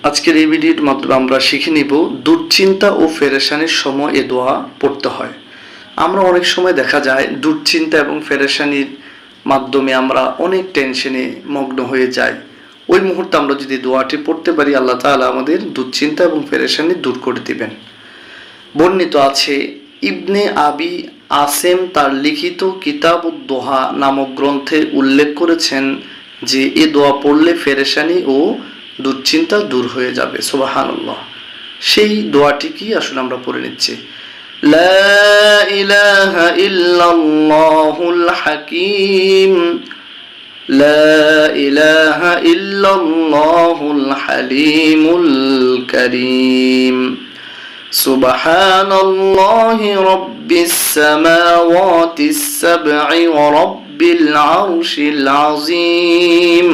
আজকের এই ভিডিওর মাধ্যমে আমরা শিখে নিব দুশ্চিন্তা ও পেরেশানির সময় এ দোয়া পড়তে হয়। আমরা অনেক সময় দেখা যায় দুশ্চিন্তা এবং পেরেশানির মাধ্যমে আমরা অনেক টেনশনে মগ্ন হয়ে যাই। ওই মুহূর্তে আমরা যদি দোয়াটি পড়তে পারি, আল্লাহ তাআলা আমাদের দুশ্চিন্তা এবং পেরেশানি দূর করে দিবেন। বর্ণিত আছে, ইবনে আবি আসেম তার লিখিত কিতাবুদ দোহা নামক গ্রন্থে উল্লেখ করেছেন যে এ দোয়া পড়লে পেরেশানি ও দুশ্চিন্তা দূর হয়ে যাবে। সুবহানাল্লাহ। সেই দোয়াটি কি আসলে আমরা পড়ে নিচ্ছি। লা ইলাহা ইল্লাল্লাহুল হাকীম, লা ইলাহা ইল্লাল্লাহুল হালিমুল কারীম, সুবহানাল্লাহি রাব্বিস সামাওয়াতিস সাব'i ওয়া রাব্বিল আরশিল আযীম,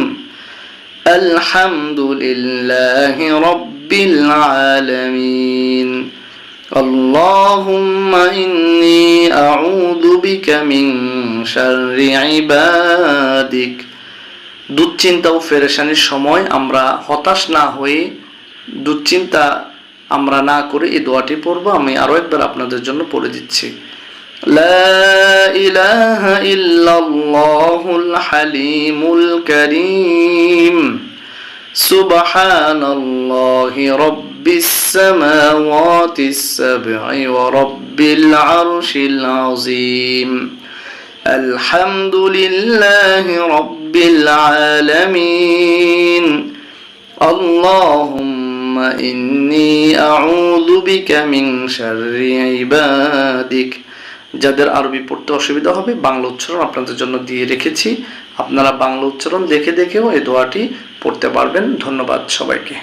আলহামদুলিল্লাহি রাব্বিল আলামিন, আল্লাহুম্মা ইন্নী আউযু বিকা মিন শাররি ইবাদিক। দুশ্চিন্তা ও পেরেশানির সময় আমরা হতাশ না হয়ে, দুশ্চিন্তা আমরা না করে এই দোয়াটি পড়ব। আমি আরো একবার আপনাদের জন্য পড়ে দিচ্ছি। লা ইলাহা ইল্লাল্লাহুল হালিমুল কারীম, সুবহানাল্লাহি রাব্বিস সামাওয়াতিস সাব'i ওয়া রাব্বিল আরশিল আযীম, আলহামদুলিল্লাহি রাব্বিল আলামিন, আল্লাহুম্মা ইন্নী আউযু বিকা মিন শাররি ইবাদিক। যাদের আরবি পড়তে অসুবিধা হবে, বাংলা উচ্চারণ আপনাদের জন্য দিয়ে রেখেছি। আপনারা বাংলা উচ্চারণ দেখে দেখেও এই দোয়াটি পড়তে পারবেন। ধন্যবাদ সবাইকে।